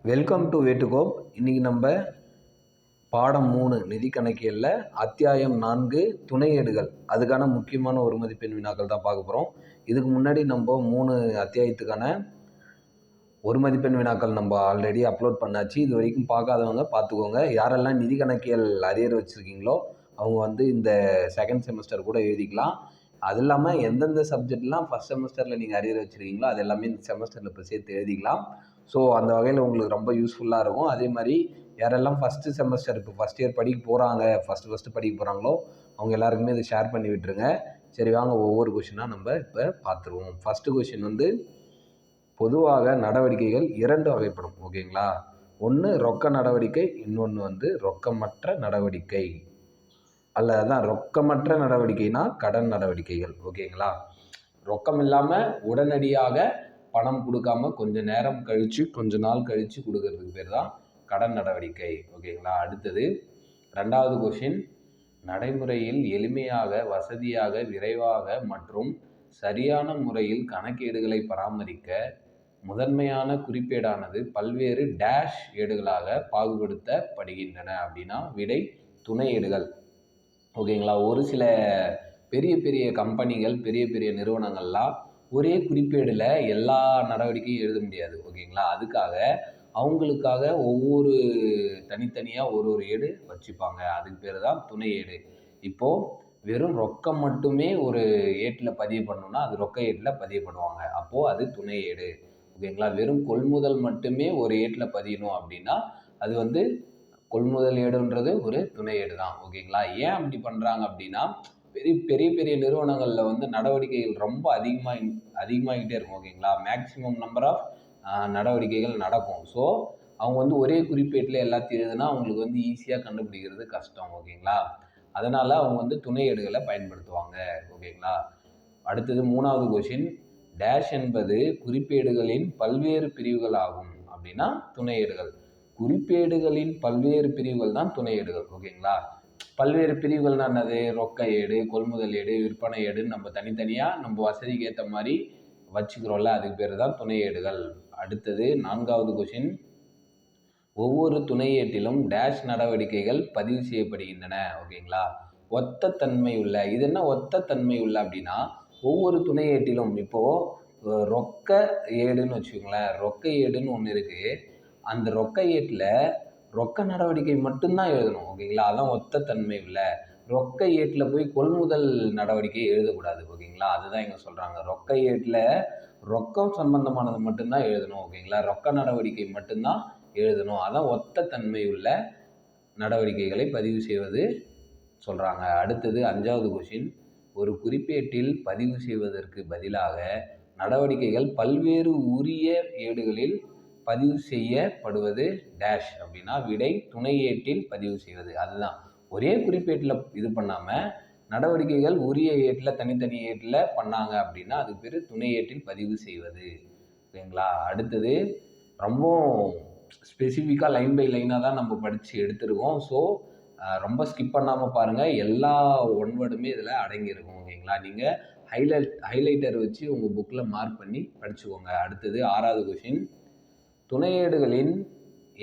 Welcome to வேட்டுகோப். இன்றைக்கி நம்ம பாடம் 3 நிதி கணக்கியலில் அத்தியாயம் 4 துணையேடுகள் அதுக்கான முக்கியமான ஒரு மதிப்பெண் வினாக்கள் தான் பார்க்க போகிறோம். இதுக்கு முன்னாடி நம்ம 3 அத்தியாயத்துக்கான ஒரு மதிப்பெண் வினாக்கள் நம்ம ஆல்ரெடி அப்லோட் பண்ணாச்சு. இது வரைக்கும் பார்க்காதவங்க பார்த்துக்கோங்க. யாரெல்லாம் நிதி கணக்கியல் அரியர் வச்சுருக்கீங்களோ அவங்க இந்த செகண்ட் செமஸ்டர் கூட எழுதிக்கலாம். அது இல்லாமல் எந்தெந்த சப்ஜெக்ட்லாம் ஃபஸ்ட் செமஸ்டரில் நீங்கள் அரியர் வச்சுருக்கீங்களோ அது எல்லாமே இந்த செமஸ்டரில் இப்போ சேர்த்து எழுதிக்கலாம். ஸோ அந்த வகையில் உங்களுக்கு ரொம்ப யூஸ்ஃபுல்லாக இருக்கும். அதே மாதிரி யாரெல்லாம் ஃபஸ்ட்டு செமஸ்டர் இப்போ ஃபஸ்ட் இயர் படிக்க போகிறாங்க, ஃபஸ்ட்டு படிக்க போகிறாங்களோ அவங்க எல்லாருக்குமே இதை ஷேர் பண்ணி விட்டுருங்க. சரி, வாங்க ஒவ்வொரு கொஷினாக நம்ம இப்போ பார்த்துருவோம். ஃபஸ்ட்டு கொஷின் பொதுவாக நடவடிக்கைகள் 2 வகைப்படும். ஓகேங்களா? ஒன்று ரொக்க நடவடிக்கை, இன்னொன்று ரொக்கமற்ற நடவடிக்கை. அதான் ரொக்கமற்ற நடவடிக்கைனா கடன் நடவடிக்கைகள். ஓகேங்களா? ரொக்கம் இல்லாமல் உடனடியாக பணம் கொடுக்காம கொஞ்ச நேரம் கழித்து கொஞ்ச நாள் கழித்து கொடுக்கறதுக்கு பேர் தான் கடன் நடவடிக்கை. ஓகேங்களா? அடுத்தது 2வது கொஷின், நடைமுறையில் எளிமையாக, வசதியாக, விரைவாக மற்றும் சரியான முறையில் கணக்கேடுகளை பராமரிக்க முதன்மையான குறிப்பேடானது பல்வேறு டேஷ் ஏடுகளாக பாகுபடுத்தப்படுகின்றன. அப்படின்னா விடை துணை ஏடுகள். ஓகேங்களா? ஒரு சில பெரிய பெரிய கம்பெனிகள், பெரிய பெரிய நிறுவனங்கள்லாம் ஒரே குறிப்பேடில் எல்லா நடவடிக்கையும் எழுத முடியாது. ஓகேங்களா? அதுக்காக அவங்களுக்காக ஒவ்வொரு தனித்தனியாக ஒரு ஏடு வச்சுப்பாங்க. அதுக்கு பேர் தான் துணை ஏடு. இப்போது வெறும் ரொக்கம் மட்டுமே ஒரு ஏட்டில் பதிவு பண்ணணும்னா அது ரொக்க ஏட்டில் பதிவு பண்ணுவாங்க. அப்போது அது துணை ஏடு. ஓகேங்களா? வெறும் கொள்முதல் மட்டுமே ஒரு ஏட்டில் பதியணும் அப்படின்னா அது கொள்முதல் ஏடுன்றது ஒரு துணை ஏடு தான். ஓகேங்களா? ஏன் அப்படி பண்ணுறாங்க அப்படின்னா பெரிய பெரிய நிறுவனங்களில் நடவடிக்கைகள் ரொம்ப அதிகமாகிட்டே இருக்கும். ஓகேங்களா? மேக்ஸிமம் நம்பர் ஆஃப் நடவடிக்கைகள் நடக்கும். ஸோ அவங்க ஒரே குறிப்பேட்டில் எல்லாத்தையும் எழுதுனா அவங்களுக்கு ஈஸியாக கண்டுபிடிக்கிறது கஷ்டம். ஓகேங்களா? அதனால் அவங்க துணை ஏடுகளை பயன்படுத்துவாங்க. ஓகேங்களா? அடுத்தது 3வது கொஷின், டேஷ் என்பது குறிப்பேடுகளின் பல்வேறு பிரிவுகள் ஆகும். அப்படின்னா துணை ஏடுகள். குறிப்பேடுகளின் பல்வேறு பிரிவுகள் தான் துணை ஏடுகள். ஓகேங்களா? பல்வேறு பிரிவுகள்னா என்னது? ரொக்க ஏடு, கொள்முதல் ஏடு, விற்பனை ஏடுன்னு நம்ம தனித்தனியாக நம்ம வசதிக்கு ஏற்ற மாதிரி வச்சுக்கிறோம்ல, அதுக்கு பேர் தான் துணை ஏடுகள். அடுத்தது 4வது கொஷின், ஒவ்வொரு துணை ஏட்டிலும் டேஷ் நடவடிக்கைகள் பதிவு செய்யப்படுகின்றன. ஓகேங்களா? ஒத்த தன்மை உள்ள. இது என்ன ஒத்த தன்மை உள்ள அப்படின்னா ஒவ்வொரு துணை ஏட்டிலும் இப்போது ரொக்க ஏடுன்னு வச்சுக்கோங்களேன். ரொக்க ஏடுன்னு ஒன்று இருக்குது. அந்த ரொக்க ஏட்டில் ரொக்க நடவடிக்கை மட்டும்தான் எழுதணும். ஓகேங்களா? அதான் ஒத்த தன்மை உள்ள. ரொக்க ஏட்டில் போய் கொள்முதல் நடவடிக்கை எழுதக்கூடாது. ஓகேங்களா? அதுதான் இங்கே சொல்கிறாங்க. ரொக்க ஏட்டில் ரொக்கம் சம்பந்தமானது மட்டும்தான் எழுதணும். ஓகேங்களா? ரொக்க நடவடிக்கை மட்டும்தான் எழுதணும். அதான் ஒத்த தன்மை உள்ள நடவடிக்கைகளை பதிவு செய்வது சொல்கிறாங்க. அடுத்தது 5வது கொஷின், ஒரு குறிப்பேட்டில் பதிவு செய்வதற்கு பதிலாக நடவடிக்கைகள் பல்வேறு உரிய ஏடுகளில் பதிவு செய்யப்படுவது டேஷ். அப்படின்னா விடை துணை ஏட்டில் பதிவு செய்வது. அதுதான் ஒரே குறிப்பேட்டில் இது பண்ணாமல் நடவடிக்கைகள் உரிய ஏட்டில் தனித்தனி ஏட்டில் பண்ணாங்க அப்படின்னா அதுக்கு பேர் துணை ஏட்டில் பதிவு செய்வது. ஓகேங்களா? அடுத்தது ரொம்ப ஸ்பெசிஃபிக்காக லைன் பை லைனாக தான் நம்ம படித்து எடுத்துருக்கோம். ஸோ ரொம்ப ஸ்கிப் பண்ணாமல் பாருங்கள். எல்லா ஒன்வேர்டுமே இதில் அடங்கியிருக்கும். ஓகேங்களா? நீங்கள் ஹைலைட்டர் வச்சு உங்கள் புக்கில் மார்க் பண்ணி படிச்சுக்கோங்க. அடுத்தது 6வது கொஷின், துணையேடுகளின்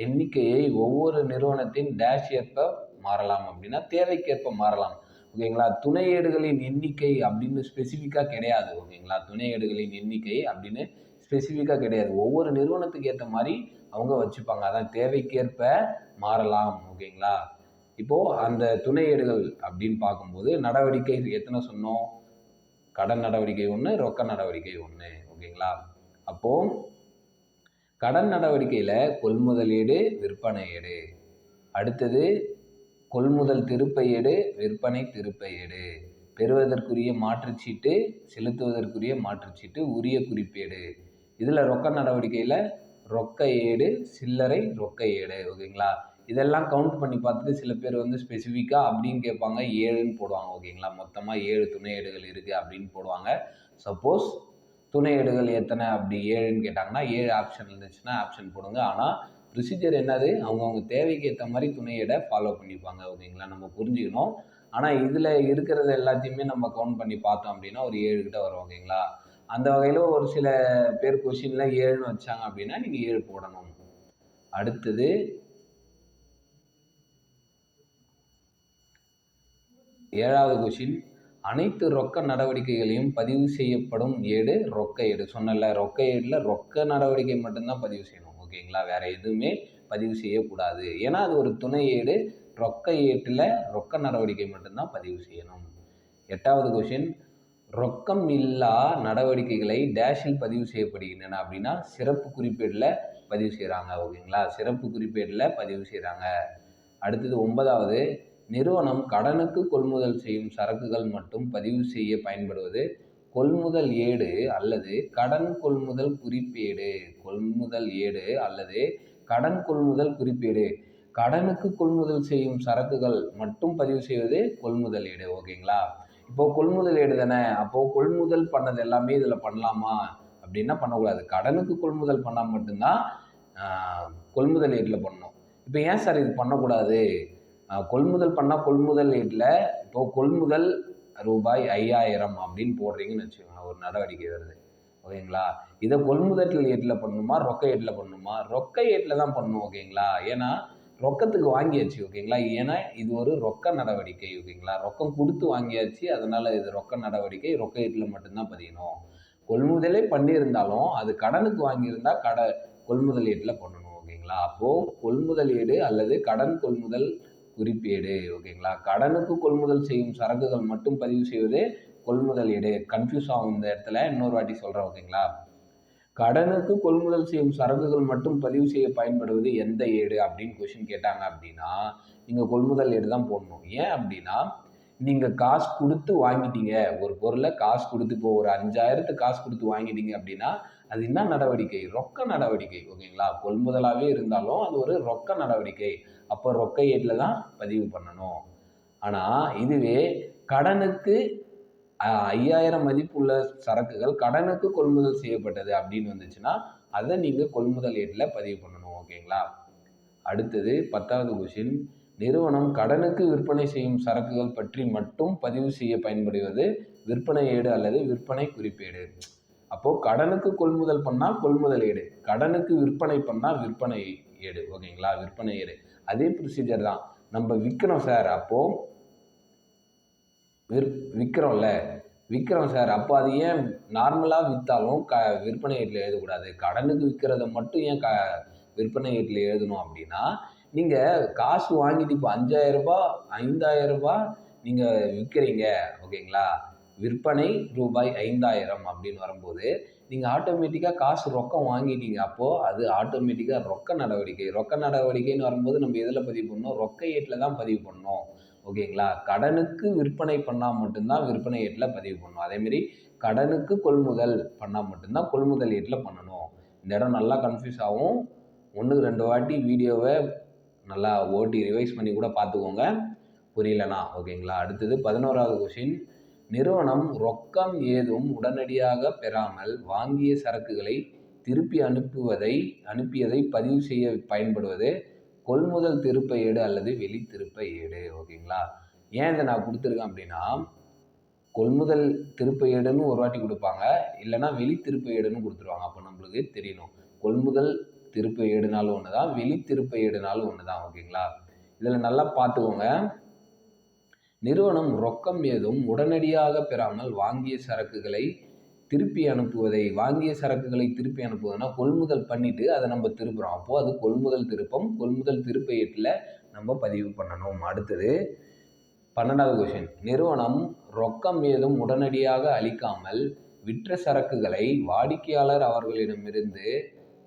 எண்ணிக்கையை ஒவ்வொரு நிறுவனத்தின் டேஷ் ஏற்ப மாறலாம். அப்படின்னா தேவைக்கேற்ப மாறலாம். ஓகேங்களா? துணையேடுகளின் எண்ணிக்கை அப்படின்னு ஸ்பெசிஃபிக்காக கிடையாது. ஓகேங்களா? துணையேடுகளின் எண்ணிக்கை அப்படின்னு ஸ்பெசிஃபிக்காக கிடையாது. ஒவ்வொரு நிறுவனத்துக்கு ஏற்ற மாதிரி அவங்க வச்சுப்பாங்க. அதான் தேவைக்கேற்ப மாறலாம். ஓகேங்களா? இப்போது அந்த துணை ஏடுகள் அப்படின்னு பார்க்கும்போது நடவடிக்கை எத்தனை சொன்னோம்? கடன் நடவடிக்கை 1, ரொக்க நடவடிக்கை 1. ஓகேங்களா? அப்போது கடன் நடவடிக்கையில் கொள்முதல் ஏடு, விற்பனை ஏடு. அடுத்தது கொள்முதல் திருப்ப ஏடு, விற்பனை திருப்ப ஏடு. பெறுவதற்குரிய மாற்றுச்சீட்டு, செலுத்துவதற்குரிய மாற்றுச்சீட்டு, உரிய குறிப்பேடு. இதில் ரொக்க நடவடிக்கையில் ரொக்க ஏடு, சில்லறை ரொக்க ஏடு. ஓகேங்களா? இதெல்லாம் கவுண்ட் பண்ணி பார்த்துட்டு சில பேர் ஸ்பெசிஃபிக்காக அப்படின்னு கேட்பாங்க, 7ன்னு போடுவாங்க. ஓகேங்களா? மொத்தமாக 7 துணை ஏடுகள் இருக்குது அப்படின்னு போடுவாங்க. சப்போஸ் துணை ஏடுகள் எத்தனை அப்படி 7ன்னு கேட்டாங்கன்னா 7 ஆப்ஷன் இருந்துச்சுன்னா ஆப்ஷன் போடுங்க. ஆனால் ப்ரொசீஜர் என்னது? அவங்கவுங்க தேவைக்கு ஏற்ற மாதிரி துணை ஏடை ஃபாலோ பண்ணிப்பாங்க. ஓகேங்களா? நம்ம புரிஞ்சுக்கணும். ஆனால் இதில் இருக்கிறது எல்லாத்தையுமே நம்ம கவுண்ட் பண்ணி பார்த்தோம் அப்படின்னா ஒரு 7 கிட்ட வரும். ஓகேங்களா? அந்த வகையில் ஒரு சில பேர் கொஷினில் 7ன்னு வச்சாங்க அப்படின்னா நீங்கள் 7 போடணும். அடுத்தது 7வது கொஸ்டின், அனைத்து ரொக்க நடவடிக்கைகளையும் பதிவு செய்யப்படும் ஏடு ரொக்க ஏடு. சொன்னல, ரொக்க ஏடில் ரொக்க நடவடிக்கை மட்டும்தான் பதிவு செய்யணும். ஓகேங்களா, வேற எதுவுமே பதிவு செய்யக்கூடாது. ஏன்னா அது ஒரு துணை ஏடு. ரொக்க ஏட்டில் ரொக்க நடவடிக்கை மட்டும்தான் பதிவு செய்யணும். 8வது கொஸ்டின், ரொக்கம் இல்லா நடவடிக்கைகளை டேஷில் பதிவு செய்யப்படுகின்றன அப்படின்னா சிறப்பு குறிப்பேடில் பதிவு செய்கிறாங்க. ஓகேங்களா, சிறப்பு குறிப்பேடில் பதிவு செய்கிறாங்க. அடுத்தது 9வது, நிறுவனம் கடனுக்கு கொள்முதல் செய்யும் சரக்குகள் மட்டும் பதிவு செய்ய பயன்படுவது கொள்முதல் ஏடு அல்லது கடன் கொள்முதல் குறிப்பேடு. கொள்முதல் ஏடு அல்லது கடன் கொள்முதல் குறிப்பேடு. கடனுக்கு கொள்முதல் செய்யும் சரக்குகள் மட்டும் பதிவு செய்வது கொள்முதல் ஏடு. ஓகேங்களா, இப்போ கொள்முதல் ஏடு தானே, அப்போ கொள்முதல் பண்ணது எல்லாமே இதில் பண்ணலாமா அப்படின்னா பண்ணக்கூடாது. கடனுக்கு கொள்முதல் பண்ணால் மட்டும்தான் கொள்முதல் ஏட்டில் பண்ணணும். இப்போ ஏன் சார் இது பண்ணக்கூடாது? கொள்முதல் பண்ணால் கொள்முதல் ஏட்டில் இப்போ கொள்முதல் ரூபாய் 5000 அப்படின்னு போடுறீங்கன்னு வச்சுக்கோங்க, ஒரு நடவடிக்கை வருது. ஓகேங்களா, இதை கொள்முதல் ஏட்டில் பண்ணணுமா ரொக்க ஏட்டில் பண்ணணுமா? ரொக்க ஏட்டில் தான் பண்ணணும். ஓகேங்களா, ஏன்னா ரொக்கத்துக்கு வாங்கியாச்சு. ஓகேங்களா, ஏன்னா இது ஒரு ரொக்க நடவடிக்கை. ஓகேங்களா, ரொக்கம் கொடுத்து வாங்கியாச்சு, அதனால இது ரொக்க நடவடிக்கை, ரொக்க ஏட்டில் மட்டும்தான் பதியணும். கொள்முதலே பண்ணியிருந்தாலும் அது கடனுக்கு வாங்கியிருந்தா கொள்முதல் ஏட்டில் பண்ணணும். ஓகேங்களா, அப்போது கொள்முதல் ஏடு அல்லது கடன் கொள்முதல் குறிப்பேடு. ஓகேங்களா, கடனுக்கு கொள்முதல் செய்யும் சரக்குகள் மட்டும் பதிவு செய்வது கொள்முதல் ஏடு. கன்ஃபியூஸ் ஆகும் இந்த இடத்துல, இன்னொரு வாட்டி சொல்கிறேன். ஓகேங்களா, கடனுக்கு கொள்முதல் செய்யும் சரக்குகள் மட்டும் பதிவு செய்ய பயன்படுவது எந்த ஏடு அப்படின்னு கொஸ்டின் கேட்டாங்க அப்படின்னா நீங்கள் கொள்முதல் ஏடு தான் போடணும். ஏன் அப்படின்னா நீங்கள் காசு கொடுத்து வாங்கிட்டீங்க, ஒரு பொருளை காசு கொடுத்து, இப்போ ஒரு 5000 காசு கொடுத்து வாங்கிட்டீங்க அப்படின்னா அது என்ன நடவடிக்கை? ரொக்க நடவடிக்கை. ஓகேங்களா, கொள்முதலாகவே இருந்தாலும் அது ஒரு ரொக்க நடவடிக்கை. அப்போ ரொக்க ஏட்டில் தான் பதிவு பண்ணணும். ஆனால் இதுவே கடனுக்கு 5000 மதிப்புள்ள சரக்குகள் கடனுக்கு கொள்முதல் செய்யப்பட்டது அப்படின்னு வந்துச்சுன்னா அதை நீங்கள் கொள்முதல் ஏட்டில் பதிவு பண்ணணும். ஓகேங்களா, அடுத்தது 10வது கொஸ்டின், நிறுவனம் கடனுக்கு விற்பனை செய்யும் சரக்குகள் பற்றி மட்டும் பதிவு செய்ய பயன்படுவது விற்பனை ஏடு அல்லது விற்பனை குறிப்பேடு. அப்போது கடனுக்கு கொள்முதல் பண்ணால் கொள்முதல் ஏடு, கடனுக்கு விற்பனை பண்ணால் விற்பனை ஏடு. ஓகேங்களா, விற்பனை ஏடு அதே ப்ரொசீஜர் தான். நம்ம விற்கிறோம் சார், அப்போது விற்கிறோம் சார், அப்போ அது ஏன் நார்மலாக விற்றாலும் விற்பனை ஏட்டில் எழுதக்கூடாது? கடனுக்கு விற்கிறத மட்டும் ஏன் விற்பனை ஏட்டில் எழுதணும் அப்படின்னா, நீங்கள் காசு வாங்கிட்டு இப்போ 5000 நீங்கள் விற்கிறீங்க. ஓகேங்களா, விற்பனை ரூபாய் 5000 அப்படின்னு வரும்போது நீங்கள் ஆட்டோமேட்டிக்காக காசு ரொக்கம் வாங்கிட்டீங்க. அப்போது அது ஆட்டோமேட்டிக்காக ரொக்க நடவடிக்கை. ரொக்க நடவடிக்கைன்னு வரும்போது நம்ம எதில் பதிவு பண்ணணும்? ரொக்க ஏட்டில் தான் பதிவு பண்ணணும். ஓகேங்களா, கடனுக்கு விற்பனை பண்ணால் மட்டும்தான் விற்பனை ஏட்டில் பதிவு பண்ணணும். அதேமாரி கடனுக்கு கொள்முதல் பண்ணால் மட்டும்தான் கொள்முதல் ஏட்டில் பண்ணணும். இந்த இடம் நல்லா கன்ஃபியூஸ் ஆகும். 1-2 வாட்டி வீடியோவை நல்லா ஓட்டி ரிவைஸ் பண்ணி கூட பார்த்துக்கோங்க புரியலனா. ஓகேங்களா, அடுத்தது 11வது கொஸ்டின், நிறுவனம் ரொக்கம் ஏதும் உடனடியாக பெறாமல் வாங்கிய சரக்குகளை திருப்பி அனுப்பியதை பதிவு செய்ய பயன்படுவது கொள்முதல் திருப்ப ஏடு அல்லது வெளி திருப்ப ஏடு. ஓகேங்களா, ஏன் இதை நான் கொடுத்துருக்கேன் அப்படின்னா கொள்முதல் திருப்ப ஏடுன்னு ஒரு வாட்டி கொடுப்பாங்க, இல்லைனா வெளி திருப்ப ஏடுன்னு கொடுத்துருவாங்க. அப்போ நம்மளுக்கு தெரியணும், கொள்முதல் திருப்ப ஏடுனாலும் ஒன்று தான், வெளி திருப்ப ஏடுனாலும் ஒன்று தான். ஓகேங்களா, இதில் நல்லா பார்த்துக்கோங்க. நிறுவனம் ரொக்கம் ஏதும் உடனடியாக பெறாமல் வாங்கிய சரக்குகளை திருப்பி அனுப்புவதுனா கொள்முதல் பண்ணிவிட்டு அதை நம்ம திருப்புறோம். அப்போது அது கொள்முதல் திருப்பம், கொள்முதல் திருப்ப ஏட்டில் நம்ம பதிவு பண்ணணும். அடுத்தது 12வது கொஸ்டின், நிறுவனம் ரொக்கம் ஏதும் உடனடியாக அளிக்காமல் விற்ற சரக்குகளை வாடிக்கையாளர் அவர்களிடமிருந்து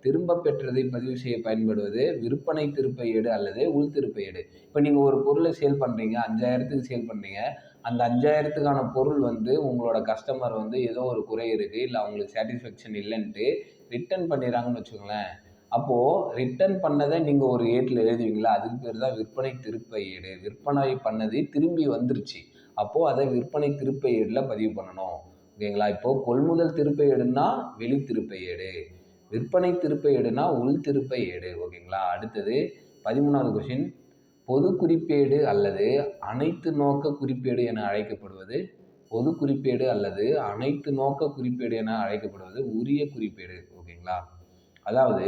திரும்ப பெற்றதை பதிவு செய்ய பயன்படுவது விற்பனை திருப்ப ஏடு அல்லது உள் திருப்ப ஏடு. இப்போ நீங்கள் ஒரு பொருளை சேல் பண்ணுறீங்க, 5000க்கு சேல் பண்ணுறீங்க, அந்த 5000க்கான பொருள் உங்களோட கஸ்டமர் ஏதோ ஒரு குறை இருக்குது, இல்லை அவங்களுக்கு சாட்டிஸ்ஃபேக்ஷன் இல்லைன்ட்டு ரிட்டர்ன் பண்ணிடுறாங்கன்னு வச்சுக்கோங்களேன். அப்போது ரிட்டர்ன் பண்ணதை நீங்கள் ஒரு ஏட்டில் எழுதுவீங்களா? அதுக்கு பேர் தான் விற்பனை திருப்ப ஏடு. விற்பனை பண்ணது திரும்பி வந்துருச்சு, அப்போது அதை விற்பனை திருப்ப ஏடில் பதிவு பண்ணணும். ஓகேங்களா, இப்போது கொள்முதல் திருப்ப ஏடுன்னா வெளி திருப்ப ஏடு, விற்பனை திருப்ப ஏடுனா உள் திருப்ப ஏடு. ஓகேங்களா, அடுத்தது 13வது கொஸ்டின், பொது குறிப்பேடு அல்லது அனைத்து நோக்க குறிப்பேடு என அழைக்கப்படுவது பொது குறிப்பேடு அல்லது அனைத்து நோக்க குறிப்பேடு என அழைக்கப்படுவது உரிய குறிப்பேடு. ஓகேங்களா, அதாவது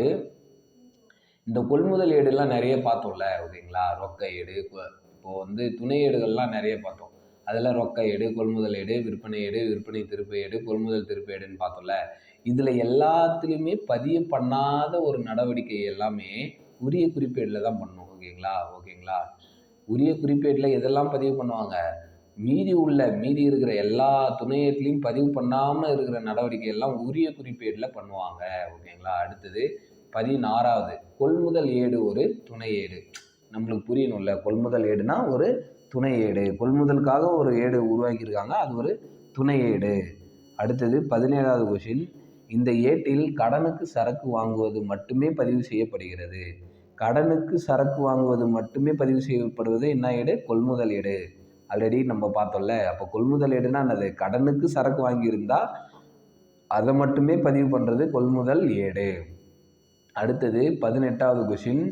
இந்த கொள்முதல் ஏடுலாம் நிறைய பார்த்தோம்ல, ஓகேங்களா? ரொக்க ஏடு, இப்போது வந்து துணை ஏடுகள்லாம் நிறைய பார்த்தோம். அதில் ரொக்க ஏடு, கொள்முதல் ஏடு, விற்பனை ஏடு, விற்பனை திருப்பு ஏடு, கொள்முதல் திருப்பு ஏடுன்னு பார்த்தோம்ல. இதில் எல்லாத்துலேயுமே பதிவு பண்ணாத ஒரு நடவடிக்கை எல்லாமே உரிய குறிப்பேடில் தான் பண்ணணும், ஓகேங்களா? உரிய குறிப்பேட்டில் எதெல்லாம் பதிவு பண்ணுவாங்க? மீதி இருக்கிற எல்லா துணை ஏட்லையும் பதிவு பண்ணாமல் இருக்கிற நடவடிக்கை எல்லாம் உரிய குறிப்பேடில் பண்ணுவாங்க, ஓகேங்களா? அடுத்தது 16வது கொள்முதல் ஏடு ஒரு துணை ஏடு. நம்மளுக்கு புரியணும்ல, கொள்முதல் ஏடுனா ஒரு துணை ஏடு. கொள்முதலுக்காக ஒரு ஏடு உருவாக்கியிருக்காங்க, அது ஒரு துணை ஏடு. அடுத்தது 17வது கொஷின், இந்த ஏட்டில் கடனுக்கு சரக்கு வாங்குவது மட்டுமே பதிவு செய்யப்படுகிறது. கடனுக்கு சரக்கு வாங்குவது மட்டுமே பதிவு செய்யப்படுவது என்ன ஏடு? கொள்முதல் ஏடு. ஆல்ரெடி நம்ம பார்த்தோம்ல. அப்போ கொள்முதல் ஏடுனா என்னது? கடனுக்கு சரக்கு வாங்கியிருந்தா அதை மட்டுமே பதிவு பண்ணுறது கொள்முதல் ஏடு. அடுத்தது 18வது கொஷின்,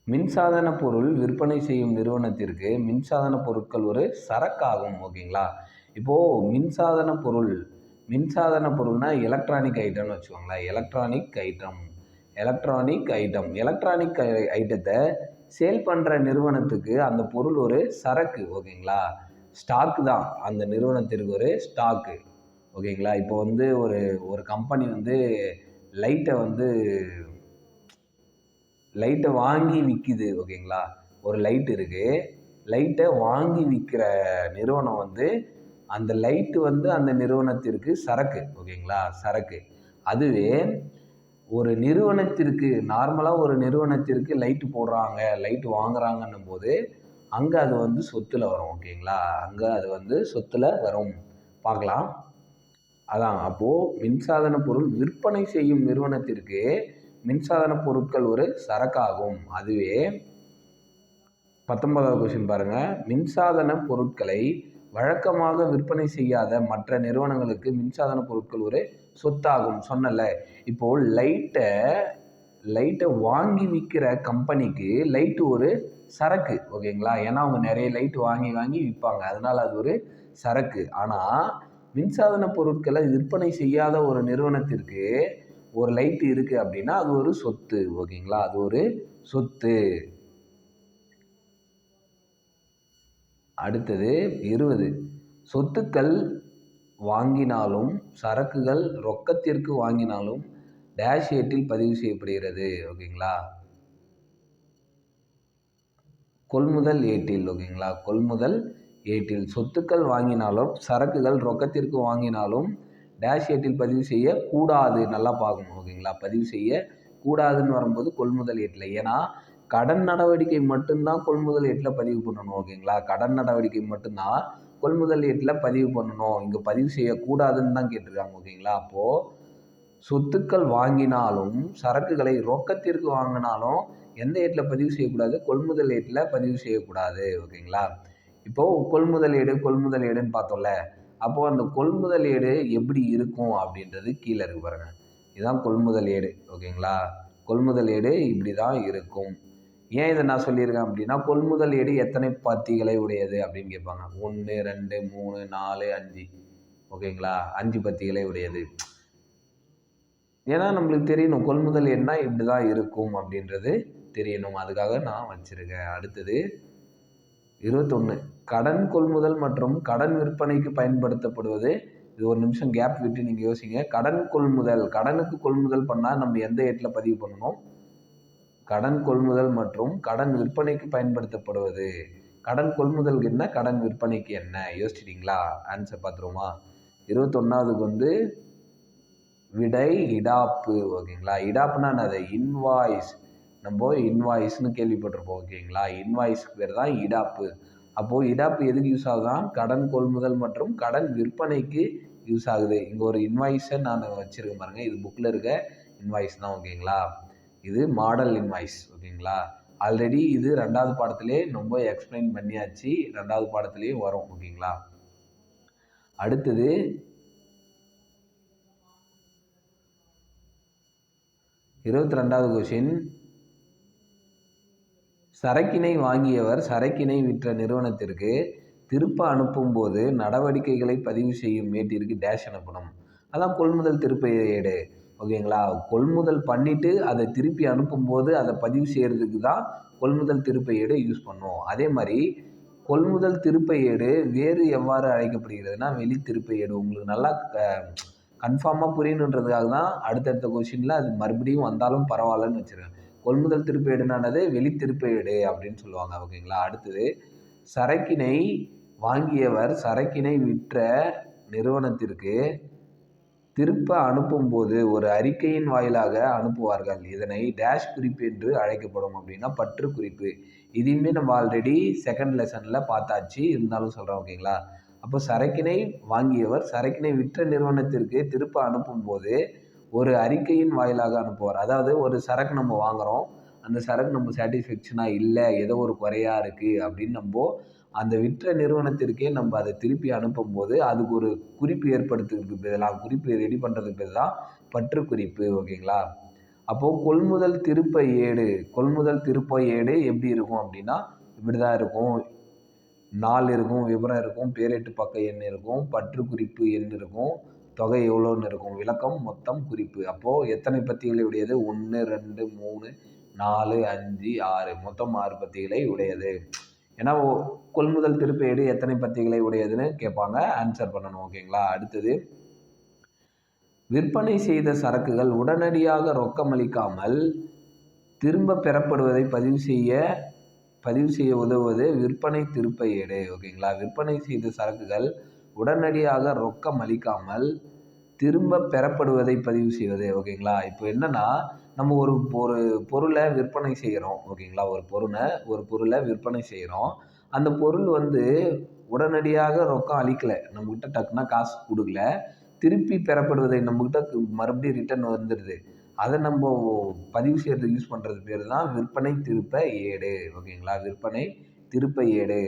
மின்சாதன பொருள் விற்பனை செய்யும் நிறுவனத்திற்கு மின்சாதன பொருட்கள் ஒரு சரக்காகும், ஓகேங்களா? இப்போது மின்சாதன பொருள்னா எலக்ட்ரானிக் ஐட்டம்னு வச்சுக்கோங்களேன். எலக்ட்ரானிக் ஐட்டத்தை சேல் பண்ணுற நிறுவனத்துக்கு அந்த பொருள் ஒரு சரக்கு, ஓகேங்களா? ஸ்டாக்கு தான், அந்த நிறுவனத்திற்கு ஒரு ஸ்டாக்கு, ஓகேங்களா? இப்போ வந்து ஒரு கம்பெனி வந்து லைட்டை வாங்கி விற்கிது, ஓகேங்களா? ஒரு லைட் இருக்குது, லைட்டை வாங்கி விற்கிற நிறுவனம் வந்து அந்த லைட்டு வந்து அந்த நிறுவனத்திற்கு சரக்கு, ஓகேங்களா? சரக்கு. அதுவே ஒரு நிறுவனத்திற்கு நார்மலாக ஒரு நிறுவனத்திற்கு லைட்டு போடுறாங்க, லைட்டு வாங்குறாங்கன்னும் போது அங்கே அது வந்து சொத்தில் வரும், ஓகேங்களா? அங்கே அது வந்து சொத்தில் வரும், பார்க்கலாம். அதான், அப்போது மின்சாதன பொருள் விற்பனை செய்யும் நிறுவனத்திற்கு மின்சாதன பொருட்கள் ஒரு சரக்காகும். அதுவே 19வது கொஸ்டின் பாருங்கள், மின்சாதன பொருட்களை வழக்கமாக விற்பனை செய்யாத மற்ற நிறுவனங்களுக்கு மின்சாதன பொருட்கள் ஒரு சொத்தாகும். சொன்னல, இப்போது லைட்டை வாங்கி விற்கிற கம்பெனிக்கு லைட்டு ஒரு சரக்கு, ஓகேங்களா? ஏன்னா அவங்க நிறைய லைட்டு வாங்கி விற்பாங்க, அதனால் அது ஒரு சரக்கு. ஆனால் மின்சாதன பொருட்களை விற்பனை செய்யாத ஒரு நிறுவனத்திற்கு ஒரு லைட்டு இருக்குது அப்படின்னா அது ஒரு சொத்து, ஓகேங்களா? அது ஒரு சொத்து. அடுத்தது 20, சொத்துக்கள் வாங்கினாலும் சரக்குகள் ரொக்கத்திற்கு வாங்கினாலும் டேஷ் ஏட்டில் பதிவு செய்யப்படுகிறது, ஓகேங்களா? கொள்முதல் ஏட்டில், ஓகேங்களா? கொள்முதல் ஏட்டில் சொத்துக்கள் வாங்கினாலும் சரக்குகள் ரொக்கத்திற்கு வாங்கினாலும் டேஷ் ஏட்டில் பதிவு செய்யக்கூடாது. நல்லா பார்க்கணும், ஓகேங்களா? பதிவு செய்யக்கூடாதுன்னு வரும்போது கொள்முதல் ஏட்டில். ஏன்னா கடன் நடவடிக்கை மட்டும்தான் கொள்முதல் ஏட்டில் பதிவு பண்ணணும், ஓகேங்களா? கடன் நடவடிக்கை மட்டும்தான் கொள்முதல் ஏட்டில் பதிவு பண்ணணும். இங்கே பதிவு செய்யக்கூடாதுன்னு தான் கேட்டிருக்காங்க, ஓகேங்களா? அப்போது சொத்துக்கள் வாங்கினாலும் சரக்குகளை ரொக்கத்திற்கு வாங்கினாலும் எந்த ஏட்டில் பதிவு செய்யக்கூடாது? கொள்முதல் ஏட்டில் பதிவு செய்யக்கூடாது, ஓகேங்களா? இப்போது கொள்முதல் ஏடுன்னு பார்த்தோம்ல. அப்போது அந்த கொள்முதல் ஏடு எப்படி இருக்கும் அப்படின்றது கீழே இருக்கு பாருங்க. இதுதான் கொள்முதல் ஏடு, ஓகேங்களா? கொள்முதல் ஏடு இப்படி தான் இருக்கும். ஏன் இதை நான் சொல்லியிருக்கேன் அப்படின்னா, கொள்முதல் ஏடு எத்தனை பத்திகளை உடையது அப்படின்னு கேட்பாங்க. 1, 2, 3, 4, 5, ஓகேங்களா? 5 பத்திகளை உடையது. ஏன்னா நம்மளுக்கு தெரியணும் கொள்முதல் ஏடுனா இப்படி தான் இருக்கும் அப்படின்றது தெரியணும், அதுக்காக நான் வச்சுருக்கேன். அடுத்தது 21, கடன் கொள்முதல் மற்றும் கடன் விற்பனைக்கு பயன்படுத்தப்படுவது. இது ஒரு நிமிஷம் கேப் விட்டு நீங்கள் யோசிங்க. கடனுக்கு கொள்முதல் பண்ணால் நம்ம எந்த ஏட்டில் பதிவு பண்ணணும்? கடன் கொள்முதல் மற்றும் கடன் விற்பனைக்கு பயன்படுத்தப்படுவது. கடன் கொள்முதலுக்கு என்ன, கடன் விற்பனைக்கு என்ன? யோசிச்சிட்டிங்களா? ஆன்சர் பார்த்துருவோமா? 21வது வந்து விடை இடாப்பு, ஓகேங்களா? இடாப்புனா என்னது? இன்வாய்ஸ். நம்ம இன்வாய்ஸ்னு கேள்விப்பட்டிருப்போம், ஓகேங்களா? இன்வாய்ஸ்க்கு பேர் தான் இடாப்பு. அப்போது இடாப்பு எதுக்கு யூஸ் ஆகுதான்? கடன் கொள்முதல் மற்றும் கடன் விற்பனைக்கு யூஸ் ஆகுது. இங்கே ஒரு இன்வாய்ஸை நான் வச்சுருக்கேன் பாருங்கள், இது புக்கில் இருக்க இன்வாய்ஸ் தான், ஓகேங்களா? இது மாடல் இன்வாய்ஸ், ஓகேங்களா? ஆல்ரெடி இது 2வது பாடத்திலே ரொம்ப எக்ஸ்பிளைன் பண்ணியாச்சு, 2வது பாடத்திலேயே வரும், ஓகேங்களா? அடுத்தது 22வது கொஷின், சரக்கினை வாங்கியவர் சரக்கினை விற்ற நிறுவனத்திற்கு திருப்ப அனுப்பும் போது நடவடிக்கைகளை பதிவு செய்யும் ஏட்டிற்கு டேஷ் அனுப்பணும். அதான் கொள்முதல் திருப்ப ஏடு, ஓகேங்களா. கொள்முதல் பண்ணிவிட்டு அதை திருப்பி அனுப்பும்போது அதை பதிவு செய்கிறதுக்கு தான் கொள்முதல் திருப்பை ஏடு யூஸ் பண்ணுவோம். அதே மாதிரி கொள்முதல் திருப்பை ஏடு வேறு எவ்வாறு அழைக்கப்படுகிறதுனா வெளி திருப்பை ஏடு. உங்களுக்கு நல்லா கன்ஃபார்மாக புரியணுன்றதுக்காக தான் அடுத்தடுத்த கொஸ்டினில் அது மறுபடியும் வந்தாலும் பரவாயில்லன்னு வச்சுருக்கேன். கொள்முதல் திருப்பை ஏடுனானது வெளி திருப்பை ஏடு அப்படின்னு சொல்லுவாங்க. ஓகேங்களா. அடுத்தது சரக்கினை வாங்கியவர் சரக்கினை விற்ற நிறுவனத்திற்கு திருப்ப அனுப்பும்போது ஒரு அறிக்கையின் வாயிலாக அனுப்புவார்கள். இதனை டேஷ் குறிப்பு என்று அழைக்கப்படும் அப்படின்னா பற்று குறிப்பு. இதையுமே நம்ம ஆல்ரெடி செகண்ட் லெசனில் பார்த்தாச்சு, இருந்தாலும் சொல்கிறோம். ஓகேங்களா. அப்போ சரக்கினை வாங்கியவர் சரக்கினை விற்ற நிறுவனத்திற்கு திருப்ப அனுப்பும்போது ஒரு அறிக்கையின் வாயிலாக அனுப்புவார். அதாவது ஒரு சரக்கு நம்ம வாங்குகிறோம், அந்த சரக்கு நம்ம சாட்டிஸ்ஃபேக்ஷனாக இல்லை, ஏதோ ஒரு குறையாக இருக்குது அப்படின்னு நம்ம அந்த விற்ற நிறுவனத்திற்கே நம்ம அதை திருப்பி அனுப்பும்போது அதுக்கு ஒரு குறிப்பு ஏற்படுத்துறதுக்கு பதிலாக குறிப்பு ரெடி பண்ணுறதுக்கு பேர் தான் பற்று குறிப்பு. ஓகேங்களா. அப்போது கொள்முதல் திருப்ப ஏடு எப்படி இருக்கும் அப்படின்னா இப்படி தான் இருக்கும். நாள் இருக்கும், விவரம் இருக்கும், பேரேட்டு பக்க எண் இருக்கும், பற்று குறிப்பு எண் இருக்கும், தொகை எவ்வளோன்னு இருக்கும், விளக்கம், மொத்தம், குறிப்பு. அப்போது எத்தனை பத்திகளை உடையது? 1 2 3 4 5 6 மொத்தம் 6 பத்திகளை உடையது. ஏன்னா கொள்முதல் திருப்ப ஏடு எத்தனை பத்திகளை உடையதுன்னு கேட்பாங்க, ஆன்சர் பண்ணணும். ஓகேங்களா. அடுத்தது விற்பனை செய்த சரக்குகள் உடனடியாக ரொக்கமளிக்காமல் திரும்ப பெறப்படுவதை பதிவு செய்ய உதவுவது விற்பனை திருப்ப ஏடு. ஓகேங்களா. விற்பனை செய்த சரக்குகள் உடனடியாக ரொக்கம் அளிக்காமல் திரும்ப பெறப்படுவதை பதிவு செய்வது. ஓகேங்களா. இப்போ என்னன்னா நம்ம ஒரு பொருளை விற்பனை செய்கிறோம். ஓகேங்களா. ஒரு பொருளை விற்பனை செய்கிறோம். அந்த பொருள் உடனடியாக ரொக்கம் அளிக்கலை, நம்மக்கிட்ட டக்குனா காசு கொடுக்கல, திருப்பி பெறப்படுவதை நம்மக்கிட்ட மறுபடியும் ரிட்டர்ன் வந்துடுது. அதை நம்ம பதிவு செய்யறதுக்கு யூஸ் பண்ணுறது பேர் தான் விற்பனை திருப்ப ஏடு. ஓகேங்களா. விற்பனை திருப்ப ஏடு.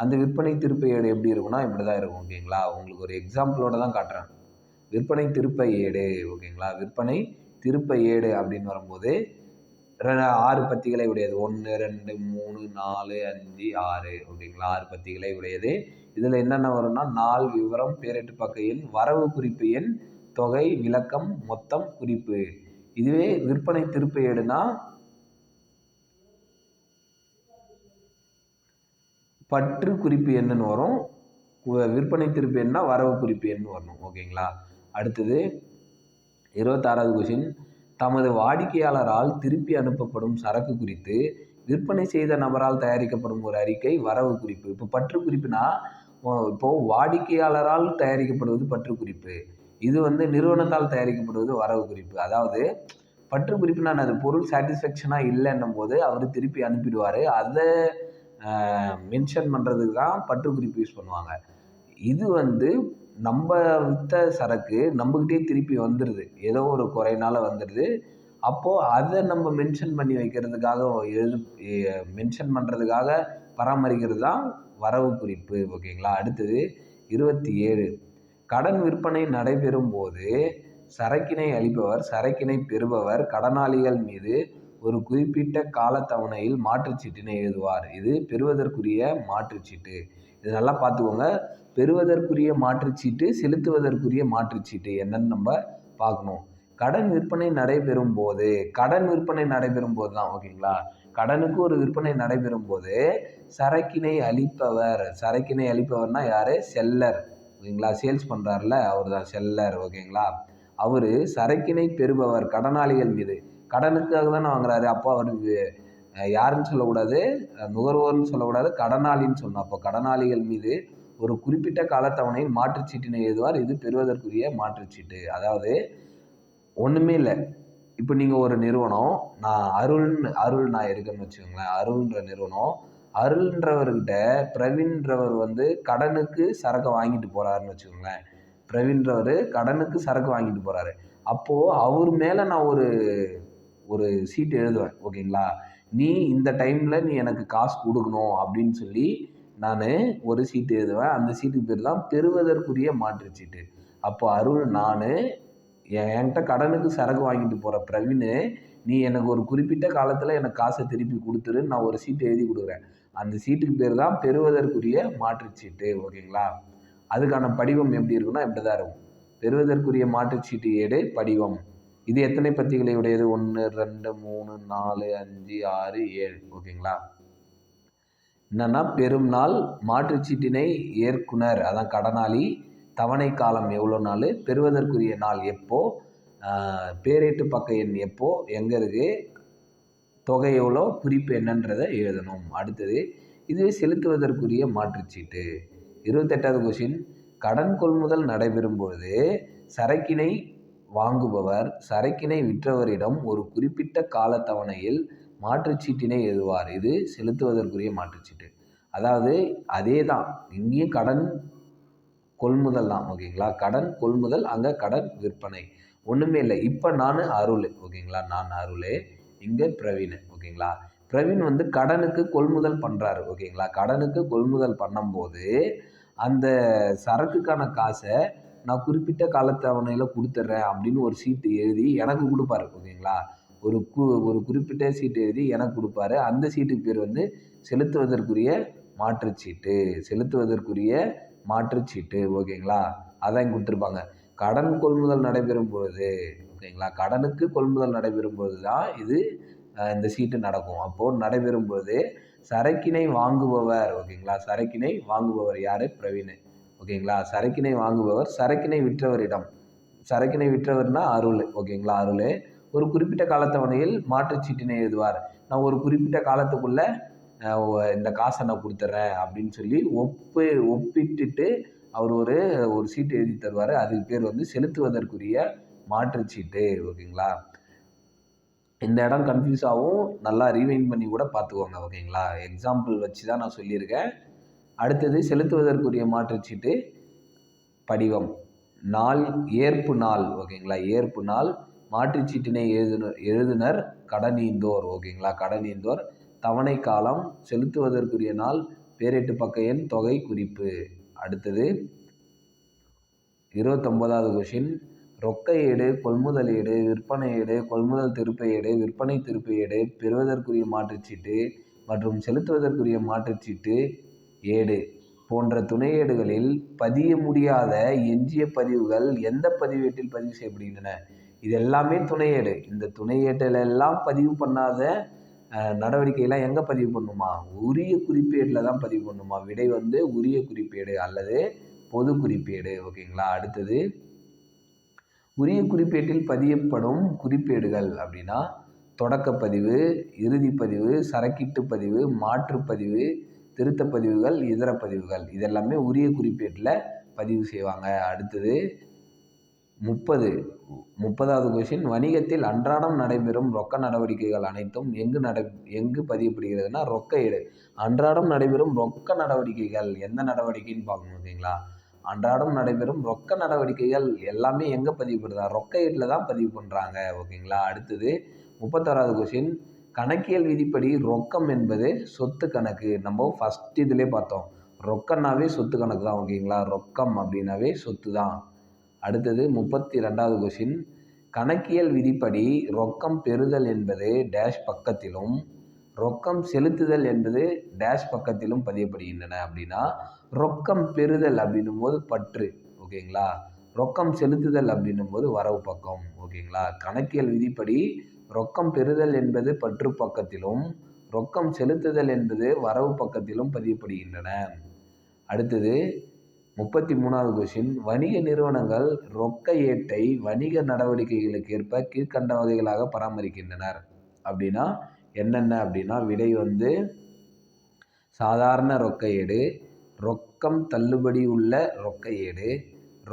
அந்த விற்பனை திருப்ப ஏடு எப்படி இருக்குன்னா இப்படி தான் இருக்கும். ஓகேங்களா. உங்களுக்கு ஒரு எக்ஸாம்பிளோட தான் காட்டுறேன். விற்பனை திருப்ப ஏடு. ஓகேங்களா. விற்பனை திருப்ப ஏடு அப்படின்னு வரும்போது 6 பத்திகளை உடையது. 1 2 3 4 5 6. ஓகேங்களா. 6 பத்திகளை உடையது. இதில் என்னென்ன வரும்னா நாள், விவரம், பேரேட்டு பக்க எண், வரவு குறிப்பு எண், தொகை, விளக்கம், மொத்தம், குறிப்பு. இதுவே விற்பனை திருப்ப ஏடுனா பற்று குறிப்பு எண்ணுன்னு வரும், விற்பனை திருப்ப எண்ணா வரவு குறிப்பு எண் வரணும். ஓகேங்களா. அடுத்தது 26வது கொஸ்டின். தமது வாடிக்கையாளரால் திருப்பி அனுப்பப்படும் சரக்கு குறித்து விற்பனை செய்த நபரால் தயாரிக்கப்படும் ஒரு அறிக்கை வரவு குறிப்பு. இப்போ பற்று குறிப்புனா இப்போ வாடிக்கையாளரால் தயாரிக்கப்படுவது பற்று குறிப்பு, இது நிறுவனத்தால் தயாரிக்கப்படுவது வரவு குறிப்பு. அதாவது பற்று குறிப்புனா அது பொருள் சாட்டிஸ்ஃபேக்ஷனாக இல்லைன்னும் போது அவர் திருப்பி அனுப்பிடுவார். அதை மென்ஷன் பண்ணுறதுக்கு தான் பற்று குறிப்பு யூஸ் பண்ணுவாங்க. இது நம்ம விற்ற சரக்கு நம்மக்கிட்டே திருப்பி வந்துடுது, ஏதோ ஒரு குறையினால வந்துடுது. அப்போது அதை நம்ம மென்ஷன் பண்ணி வைக்கிறதுக்காக மென்ஷன் பண்ணுறதுக்காக பராமரிக்கிறது தான் வரவு குறிப்பு. ஓகேங்களா. அடுத்தது 27. கடன் விற்பனை நடைபெறும் போது சரக்கினை அளிப்பவர் சரக்கினை பெறுபவர் கடனாளிகள் மீது ஒரு குறிப்பிட்ட காலத்தவணையில் மாற்றுச்சீட்டினை எழுதுவார். இது பெறுவதற்குரிய மாற்றுச்சீட்டு. இது நல்லா பார்த்துக்கோங்க. பெறுவதற்குரிய மாற்றுச்சீட்டு, செலுத்துவதற்குரிய மாற்றுச்சீட்டு என்னன்னு நம்ம பார்க்கணும். கடன் விற்பனை நடைபெறும் போது தான். ஓகேங்களா. கடனுக்கு ஒரு விற்பனை நடைபெறும் போது சரக்கினை அளிப்பவர்னா யாரு? செல்லர். ஓகேங்களா. சேல்ஸ் பண்ணுறாருல அவர் தான் செல்லர். ஓகேங்களா. அவர் சரக்கினை பெறுபவர் கடனாளிகள் மீது, கடனுக்காக தானே வாங்குறாரு, அப்போ அவர் யாருன்னு சொல்லக்கூடாது, நுகர்வோர்னு சொல்லக்கூடாது, கடனாளின்னு சொல்லணும். அப்போ கடனாளிகள் மீது ஒரு குறிப்பிட்ட காலத்தவணையில் மாற்றுச்சீட்டினை எழுதுவார். இது பெறுவதற்குரிய மாற்றுச்சீட்டு. அதாவது ஒன்றுமே இல்லை. இப்போ நீங்கள் ஒரு நிறுவனம், நான் அருள் நான் இருக்கேன்னு வச்சுக்கோங்களேன். அருள்ன்ற நிறுவனம், அருள்ன்றவர்கிட்ட பிரவீன்றவர் கடனுக்கு சரக்கை வாங்கிட்டு போகிறாருன்னு வச்சுக்கோங்களேன். பிரவீன்றவர் கடனுக்கு சரக்கு வாங்கிட்டு போகிறாரு. அப்போது அவர் மேலே நான் ஒரு சீட்டு எழுதுவேன். ஓகேங்களா. நீ இந்த டைமில் நீ எனக்கு காசு கொடுக்கணும் அப்படின்னு சொல்லி நான் ஒரு சீட்டு எழுதுவேன். அந்த சீட்டுக்கு பேர் தான் பெறுவதற்குரிய மாற்றுச்சீட்டு. அப்போ அருள் என்கிட்ட கடனுக்கு சரக்கு வாங்கிட்டு போகிற பிரவீன், நீ எனக்கு ஒரு குறிப்பிட்ட காலத்தில் எனக்கு காசை திருப்பி கொடுத்துருன்னு நான் ஒரு சீட்டு எழுதி கொடுக்குறேன். அந்த சீட்டுக்கு பேர் தான் பெறுவதற்குரிய மாற்றுச்சீட்டு. ஓகேங்களா. அதுக்கான படிவம் எப்படி இருக்குன்னா இப்படி தான் இருக்கும். பெறுவதற்குரிய மாற்றுச்சீட்டு ஏடு படிவம். இது எத்தனை பத்திகளை உடையது? 1 2 3 4 5 6 7. ஓகேங்களா? என்னன்னா பெரும் நாள், மாற்றுச்சீட்டினை ஏற்குனர் அதான் கடனாளி, தவணை காலம் எவ்வளோ நாள், பெறுவதற்குரிய நாள் எப்போ, பேரேட்டு பக்க எண் எப்போ, எங்கே இருக்குது, தொகை எவ்வளோ, குறிப்பு என்னன்றதை எழுதணும். அடுத்தது இதுவே செலுத்துவதற்குரிய மாற்றுச்சீட்டு. 28வது கொஷின், கடன் கொள்முதல் நடைபெறும் பொழுது சரக்கினை வாங்குபவர் சரக்கினை விற்றவரிடம் ஒரு குறிப்பிட்ட காலத்தவணையில் மாற்றுச்சீட்டினை எழுதுவார். இது செலுத்துவதற்குரிய மாற்றுச்சீட்டு. அதாவது அதே தான், இங்கேயும் கடன் கொள்முதல் தான். ஓகேங்களா? கடன் கொள்முதல், அங்கே கடன் விற்பனை, ஒன்றுமே இல்லை. இப்போ நான் அருள். ஓகேங்களா? நான் அருள், இங்கே பிரவீன். ஓகேங்களா? பிரவீன் வந்து கடனுக்கு கொள்முதல் பண்ணுறாரு. ஓகேங்களா? கடனுக்கு கொள்முதல் பண்ணும்போது அந்த சரக்குக்கான காசை நான் குறிப்பிட்ட காலத்தவணையில் கொடுத்துட்றேன் அப்படின்னு ஒரு சீட்டு எழுதி எனக்கு கொடுப்பாரு. ஓகேங்களா? ஒரு குறிப்பிட்ட சீட்டு எழுதி எனக்கு கொடுப்பாரு. அந்த சீட்டுக்கு பேர் வந்து செலுத்துவதற்குரிய மாற்றுச்சீட்டு. செலுத்துவதற்குரிய மாற்றுச்சீட்டு. ஓகேங்களா? அதான் கொடுத்துருப்பாங்க. கடன் கொள்முதல் நடைபெறும் பொழுது, ஓகேங்களா, கடனுக்கு கொள்முதல் நடைபெறும் பொழுது தான் இது இந்த சீட்டு நடக்கும். அப்போது நடைபெறும் பொழுது சரக்கினை வாங்குபவர், ஓகேங்களா, சரக்கினை வாங்குபவர் யார்? பிரவீன். ஓகேங்களா? சரக்கினை வாங்குபவர் சரக்கினை விற்றவரிடம், சரக்கினை விற்றவர்னா அருள். ஓகேங்களா? அருள் ஒரு குறிப்பிட்ட காலத்தவணையில் மாற்றுச்சீட்டினை எழுதுவார். நான் ஒரு குறிப்பிட்ட காலத்துக்குள்ளே இந்த காசை நான் கொடுத்துட்றேன் அப்படின்னு சொல்லி ஒப்பிட்டுட்டு அவர் ஒரு சீட்டு எழுதி தருவார். அதுக்கு பேர் வந்து செலுத்துவதற்குரிய மாற்றுச்சீட்டு. ஓகேங்களா? இந்த இடம் கன்ஃபியூஸ் ஆகும், நல்லா ரீவைண்ட் பண்ணி கூட பார்த்துக்கோங்க. ஓகேங்களா? எக்ஸாம்பிள் வச்சு தான் நான் சொல்லியிருக்கேன். அடுத்தது செலுத்துவதற்குரிய மாற்றுச்சீட்டு படிவம். நாள், ஏற்பு நாள். ஓகேங்களா? ஏற்பு நாள், மாற்றுச்சீட்டினை எழுதுனர் கடனீந்தோர். ஓகேங்களா? கடனீந்தோர், தவணை காலம், செலுத்துவதற்குரிய நாள், பேரேட்டு பக்க எண், தொகை, குறிப்பு. அடுத்தது 29வது கொஷின், ரொக்க ஏடு, கொள்முதல் ஏடு, விற்பனை ஏடு, கொள்முதல் திருப்ப ஏடு, விற்பனை திருப்ப ஏடு, பெறுவதற்குரிய மாற்றுச்சீட்டு மற்றும் செலுத்துவதற்குரிய மாற்றுச்சீட்டு ஏடு போன்ற துணை ஏடுகளில் பதிய முடியாத எஞ்சிய பதிவுகள் எந்த பதிவேட்டில் பதிவு செய்யப்படுகின்றன? இது எல்லாமே துணை ஏடு. இந்த துணை ஏட்டிலெல்லாம் பதிவு பண்ணாத நடவடிக்கையெல்லாம் எங்கே பதிவு பண்ணுமா? உரிய குறிப்பேட்டில் தான் பதிவு பண்ணுமா? விடை வந்து உரிய குறிப்பேடு அல்லது பொது குறிப்பேடு. ஓகேங்களா? அடுத்தது உரிய குறிப்பேட்டில் பதியப்படும் குறிப்பேடுகள் அப்படின்னா தொடக்கப்பதிவு, இறுதிப்பதிவு, சரக்கீட்டு பதிவு, மாற்றுப்பதிவு, திருத்த பதிவுகள், இதர பதிவுகள், இதெல்லாமே உரிய குறிப்பேட்டில் பதிவு செய்வாங்க. அடுத்தது 30வது கொஷின், வணிகத்தில் அன்றாடம் நடைபெறும் ரொக்க நடவடிக்கைகள் அனைத்தும் எங்கு பதியப்படுகிறதுனா ரொக்க ஏடு. அன்றாடம் நடைபெறும் ரொக்க நடவடிக்கைகள் எந்த நடவடிக்கைன்னு பார்க்கணும். ஓகேங்களா? அன்றாடம் நடைபெறும் ரொக்க நடவடிக்கைகள் எல்லாமே எங்கே பதிவுப்படுதா? ரொக்க ஏட்டில் தான் பதிவு பண்ணுறாங்க. ஓகேங்களா? அடுத்தது 31வது கொஷின், கணக்கியல் விதிப்படி ரொக்கம் என்பது சொத்து கணக்கு. நம்ம ஃபஸ்ட் இதிலே பார்த்தோம், ரொக்கம்னாவே சொத்து கணக்கு தான். ஓகேங்களா? ரொக்கம் அப்படின்னாவே சொத்து தான். அடுத்தது 32வது கொஷின், கணக்கியல் விதிப்படி ரொக்கம் பெறுதல் என்பது டேஷ் பக்கத்திலும் ரொக்கம் செலுத்துதல் என்பது டேஷ் பக்கத்திலும் பதியப்படுகின்றன. அப்படின்னா ரொக்கம் பெறுதல் அப்படின்னும் போது பற்று. ஓகேங்களா? ரொக்கம் செலுத்துதல் அப்படின்னும் போது வரவு பக்கம். ஓகேங்களா? கணக்கியல் விதிப்படி ரொக்கம் பெறுதல் என்பது பற்று பக்கத்திலும் ரொக்கம் செலுத்துதல் என்பது வரவு பக்கத்திலும் பதியப்படுகின்றன. அடுத்தது 33வது கொஷின், வணிக நிறுவனங்கள் ரொக்க ஏட்டை வணிக நடவடிக்கைகளுக்கு ஏற்ப கீழ்கண்ட வகைகளாக பராமரிக்கின்றனர். அப்படின்னா என்னென்ன அப்படின்னா விடை வந்து சாதாரண ரொக்க ஏடு, ரொக்கம் தள்ளுபடி உள்ள ரொக்க ஏடு,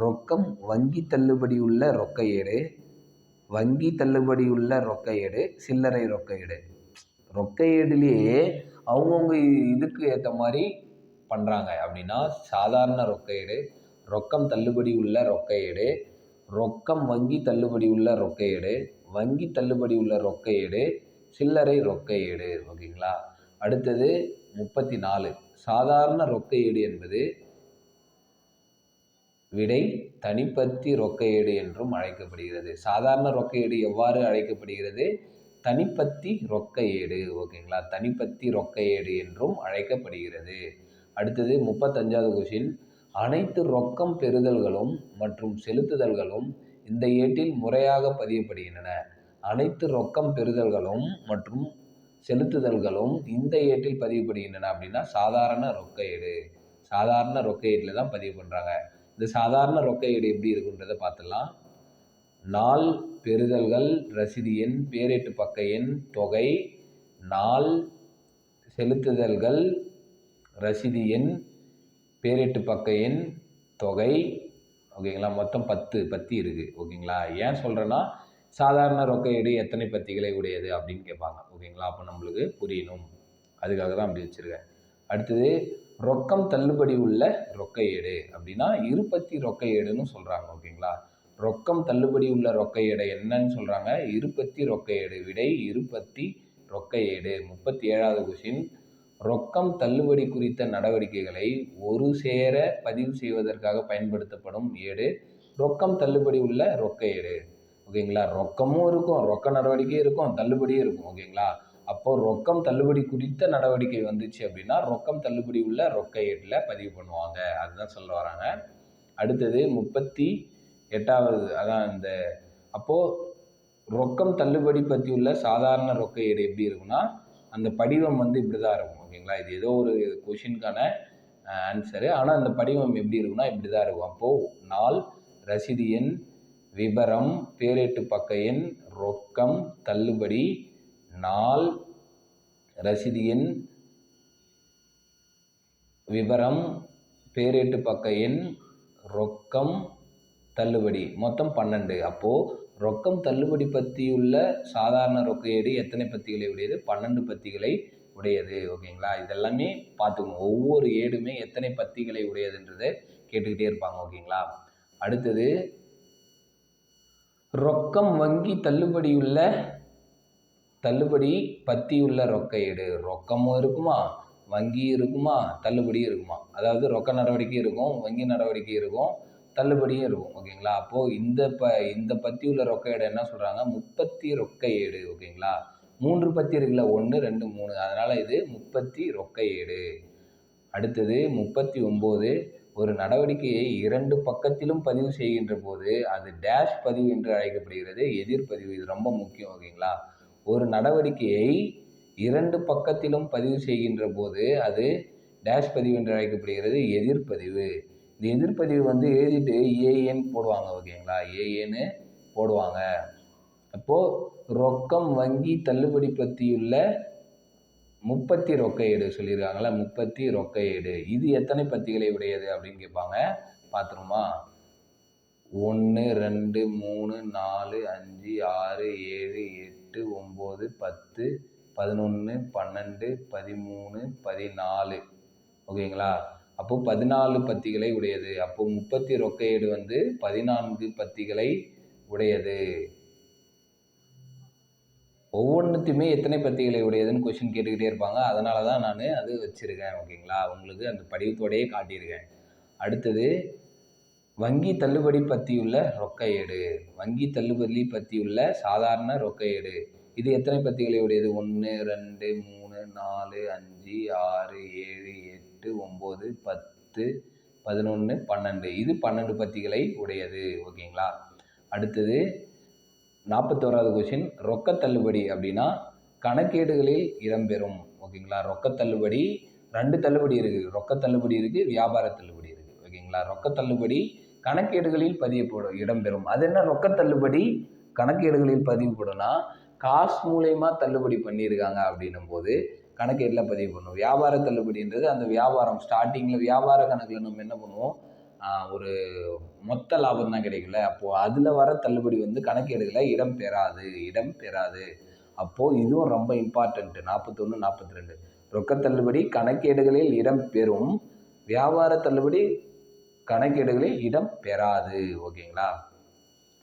ரொக்கம் வங்கி தள்ளுபடி உள்ள ரொக்க ஏடு, வங்கி தள்ளுபடி உள்ள ரொக்க ஏடு, சில்லறை ரொக்க ஏடு. ரொக்க ஏடுலேயே அவங்கவுங்க இதுக்கு ஏற்ற மாதிரி பண்ணுறாங்க. அப்படின்னா சாதாரண ரொக்க ஏடு, ரொக்கம் தள்ளுபடி உள்ள ரொக்க ஏடு, ரொக்கம் வங்கி தள்ளுபடி உள்ள ரொக்க ஏடு, வங்கி தள்ளுபடி உள்ள ரொக்க ஏடு, சில்லறை ரொக்க ஏடு. ஓகேங்களா? அடுத்தது 34, சாதாரண ரொக்க ஏடு என்பது விடை தனிப்பத்தி ரொக்க ஏடு என்றும் அழைக்கப்படுகிறது. சாதாரண ரொக்க ஏடு எவ்வாறு அழைக்கப்படுகிறது? தனிப்பத்தி ரொக்க ஏடு. ஓகேங்களா? தனிப்பத்தி ரொக்க ஏடு என்றும் அழைக்கப்படுகிறது. அடுத்தது 35வது கொஷின், அனைத்து ரொக்கம் பெறுதல்களும் மற்றும் செலுத்துதல்களும் இந்த ஏட்டில் முறையாக பதியப்படுகின்றன. அனைத்து ரொக்கம் பெறுதல்களும் மற்றும் செலுத்துதல்களும் இந்த ஏட்டில் பதிவுபடுகின்றன அப்படின்னா சாதாரண ரொக்க ஏடு. சாதாரண ரொக்க ஏட்டில் தான் பதிவு பண்ணுறாங்க. இந்த சாதாரண ரொக்க ஏடு எப்படி இருக்குன்றதை பார்த்துடலாம். நாள் பெறுதல்கள் ரசீது எண் பேரேட்டு பக்க எண் தொகை நாள் செலுத்துதல்கள் ரசீது எண் பேரேட்டு பக்க எண் தொகை. ஓகேங்களா, மொத்தம் 10 பத்தி இருக்குது. ஓகேங்களா, ஏன் சொல்கிறேன்னா சாதாரண ரொக்க ஏடு எத்தனை பத்திகளை உடையது அப்படின்னு கேட்பாங்க. ஓகேங்களா, அப்போ நம்மளுக்கு புரியணும், அதுக்காக தான் அப்படி வச்சுருக்கேன். அடுத்தது ரொக்கம் தள்ளுபடி உள்ள ரொக்க ஏடு அப்படின்னா இருபத்தி ரொக்க ஏடுன்னு சொல்கிறாங்க. ஓகேங்களா, ரொக்கம் தள்ளுபடி உள்ள ரொக்க ஏடு என்னன்னு சொல்கிறாங்க? இருபத்தி ரொக்க ஏடு. விடை இருபத்தி ரொக்க ஏடு. 37வது கொஸ்டின். ரொக்கம் தள்ளுபடி குறித்த நடவடிக்கைகளை ஒரு சேர பதிவு செய்வதற்காக பயன்படுத்தப்படும் ஏடு ரொக்கம் தள்ளுபடி உள்ள ரொக்க ஏடு. ஓகேங்களா, ரொக்கமும் இருக்கும், ரொக்க நடவடிக்கையும் இருக்கும், தள்ளுபடியும் இருக்கும். ஓகேங்களா, அப்போ ரொக்கம் தள்ளுபடி குறித்த நடவடிக்கை வந்துச்சு அப்படின்னா ரொக்கம் தள்ளுபடி உள்ள ரொக்க ஏட்டில் பதிவு பண்ணுவாங்க. அதுதான் சொல்ல வராங்க. அடுத்தது 38வது, அதான் இந்த அப்போது ரொக்கம் தள்ளுபடி பற்றியுள்ள சாதாரண ரொக்க ஏடு எப்படி இருக்குன்னா அந்த படிவம் வந்து இப்படி தான் இருக்கும். ஓகேங்களா, இது ஏதோ ஒரு கொஷினுக்கான ஆன்சரு. ஆனால் அந்த படிவம் எப்படி இருக்குன்னா இப்படி தான் இருக்கும். அப்போது நாள் ரசீது எண் விபரம் பேரேட்டு பக்க எண் ரொக்கம் தள்ளுபடி நாள் ரசீது எண் விபரம் பேரேட்டு பக்க எண் ரொக்கம் தள்ளுபடி மொத்தம் 12. அப்போது ரொக்கம் தள்ளுபடி பற்றியுள்ள சாதாரண ரொக்க ஏடு எத்தனை பத்திகளை உடையது? 12 பத்திகளை உடையது. ஓகேங்களா, இதெல்லாமே பார்த்துக்கணும். ஒவ்வொரு ஏடுமே எத்தனை பத்திகளை உடையதுன்றதை கேட்டுக்கிட்டே இருப்பாங்க. ஓகேங்களா, அடுத்தது ரொக்கம் வங்கி தள்ளுபடி பத்தியுள்ள ரொக்க ஏடு. ரொக்கமும் இருக்குமா, வங்கி இருக்குமா, தள்ளுபடியும் இருக்குமா. அதாவது ரொக்க நடவடிக்கை இருக்கும், வங்கி நடவடிக்கை இருக்கும், தள்ளுபடியும் இருக்கும். ஓகேங்களா, அப்போது இந்த பத்தி உள்ள ரொக்க ஏடு என்ன சொல்கிறாங்க? 30 ரொக்க ஏடு. ஓகேங்களா, 3 பத்தி இருக்குல்ல, 1 2 3, அதனால் இது 30 ரொக்க ஏடு. அடுத்தது 39. ஒரு நடவடிக்கையை 2 பக்கத்திலும் பதிவு செய்கின்ற போது அது டேஷ் பதிவு என்று அழைக்கப்படுகிறது. எதிர்பதிவு. இது ரொம்ப முக்கியம். ஓகேங்களா, ஒரு நடவடிக்கையை 2 பக்கத்திலும் பதிவு செய்கின்ற போது அது டேஷ் பதிவு என்று அழைக்கப்படுகிறது. எதிர்பதிவு. இந்த எதிர்பதிவு வந்து எழுதிட்டு ஏஏன்னு போடுவாங்க. ஓகேங்களா, ஏஏன்னு போடுவாங்க. அப்போது ரொக்கம் வங்கி தள்ளுபடி பற்றியுள்ள 30 ரொக்க ஏடு சொல்லியிருக்காங்களா, 30 ரொக்க ஏடு. இது எத்தனை பத்திகளை உடையது அப்படின்னு கேட்பாங்க. பார்த்துருமா? 1 2 3 4 5 6 7 8 9 10 11 12 13 14. ஓகேங்களா, அப்போ 14 பத்திகளை உடையது. அப்போ 30 ரொக்க ஏடு வந்து 14 பத்திகளை உடையது. ஒவ்வொன்றுத்தையுமே எத்தனை பத்திகளை உடையதுன்னு கொஷின் கேட்டுக்கிட்டே இருப்பாங்க. அதனால தான் நான் அது வச்சுருக்கேன். ஓகேங்களா, உங்களுக்கு அந்த படிவத்தோடையே காட்டியிருக்கேன். அடுத்தது வங்கி தள்ளுபடி பற்றியுள்ள ரொக்க ஏடு. வங்கி தள்ளுபடி பற்றியுள்ள சாதாரண ரொக்க ஏடு. இது எத்தனை பத்திகளை உடையது? 1 2 3 4 5 6 7 8 9 10 11 12. இது 12 பத்திகளை உடையது. ஓகேங்களா, அடுத்தது 41வது கொஷின். ரொக்க தள்ளுபடி அப்படின்னா கணக்கேடுகளில் இடம்பெறும். ஓகேங்களா, ரொக்க தள்ளுபடி 2 தள்ளுபடி இருக்குது. ரொக்க தள்ளுபடி இருக்குது, வியாபார தள்ளுபடி இருக்குது. ஓகேங்களா, ரொக்க தள்ளுபடி கணக்கேடுகளில் பதிவுப்படும் இடம்பெறும். அது என்ன ரொக்க தள்ளுபடி கணக்கேடுகளில் பதிவுப்படும்னா காசு மூலயமா தள்ளுபடி பண்ணியிருக்காங்க அப்படின்னும் போது கணக்கேட்டில் பதிவு பண்ணும். வியாபார தள்ளுபடின்றது அந்த வியாபாரம் ஸ்டார்டிங்கில் வியாபார கணக்கில் நம்ம என்ன பண்ணுவோம், ஒரு மொத்த லாபம் தான் கிடைக்கல. அப்போது அதில் வர தள்ளுபடி வந்து கணக்கேடுகளை இடம் பெறாது. அப்போது இதுவும் ரொம்ப இம்பார்ட்டண்ட்டு. 41 42. ரொக்க தள்ளுபடி கணக்கேடுகளில் இடம் பெறும், வியாபார தள்ளுபடி கணக்கேடுகளில் இடம் பெறாது. ஓகேங்களா,